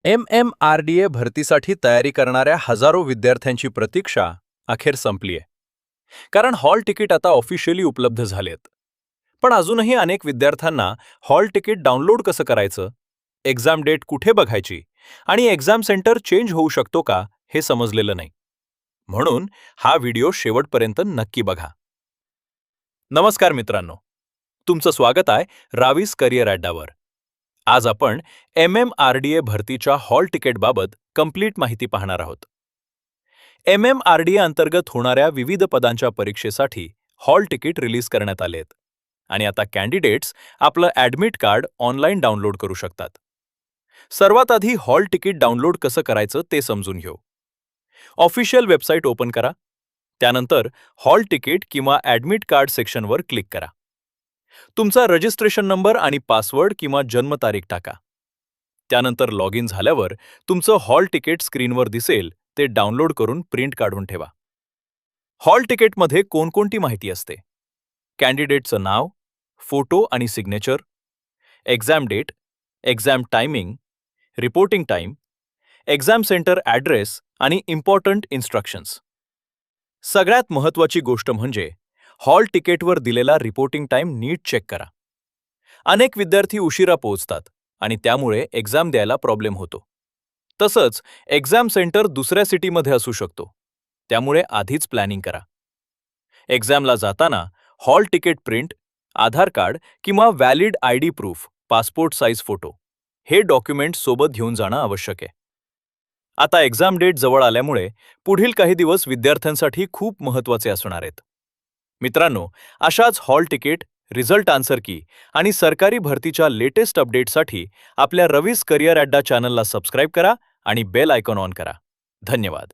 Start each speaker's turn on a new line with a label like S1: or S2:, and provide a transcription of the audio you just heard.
S1: MMRDA भरतीसाठी तयारी करणाऱ्या हजारो विद्यार्थ्यांची प्रतीक्षा अखेर संपलीय. कारण हॉल तिकीट आता ऑफिशियली उपलब्ध झालेत. पण अजूनही अनेक विद्यार्थ्यांना हॉल तिकीट डाउनलोड कसं करायचं, एक्झाम डेट कुठे बघायची आणि एक्झाम सेंटर चेंज होऊ शकतो का हे समजलेलं नाही. म्हणून हा व्हिडिओ शेवटपर्यंत नक्की बघा. नमस्कार मित्रांनो, तुमचं स्वागत आहे रावीस करिअर अड्डावर. आज आपण MMRDA भरतीच्या हॉल तिकीटबाबत कंप्लीट माहिती पाहणार आहोत. MMRDA अंतर्गत होणाऱ्या विविध पदांच्या परीक्षेसाठी हॉल तिकीट रिलीज करण्यात आलेत आणि आता कॅन्डिडेट्स आपलं ॲडमिट कार्ड ऑनलाईन डाउनलोड करू शकतात. सर्वात आधी हॉल तिकीट डाउनलोड कसं करायचं ते समजून घेऊ. ऑफिशियल वेबसाईट ओपन करा. त्यानंतर हॉल तिकीट किंवा ॲडमिट कार्ड सेक्शनवर क्लिक करा. तुमचा रजिस्ट्रेशन नंबर आणि पासवर्ड किंवा जन्मतारीख टाका. त्यानंतर लॉग इन झाल्यावर तुमचं हॉल तिकीट स्क्रीनवर दिसेल ते डाउनलोड करून प्रिंट काढून ठेवा. हॉल तिकीटमध्ये कोणकोणती माहिती असते? कॅन्डिडेटचं नाव, फोटो आणि signature, exam date, exam timing, reporting time, exam centre address आणि इम्पॉर्टंट इन्स्ट्रक्शन्स. सगळ्यात महत्त्वाची गोष्ट म्हणजे हॉल तिकीटवर दिलेला रिपोर्टिंग टाईम नीट चेक करा. अनेक विद्यार्थी उशिरा पोहोचतात आणि त्यामुळे एक्झाम द्यायला प्रॉब्लेम होतो. तसंच एक्झाम सेंटर दुसऱ्या सिटीमध्ये असू शकतो, त्यामुळे आधीच प्लॅनिंग करा. एक्झामला जाताना हॉल तिकीट प्रिंट, आधार कार्ड किंवा valid ID proof, passport size photo हे डॉक्युमेंट सोबत घेऊन जाणं आवश्यक आहे. आता एक्झाम डेट जवळ आल्यामुळे पुढील काही दिवस विद्यार्थ्यांसाठी खूप महत्त्वाचे असणार आहेत. मित्रांनो, अशाच हॉल तिकीट, रिझल्ट आन्सर की आणि सरकारी भरतीच्या लेटेस्ट अपडेटसाठी आपल्या रवीस करिअर अड्डा चॅनलला सबस्क्राईब करा आणि बेल आयकॉन ऑन करा. धन्यवाद.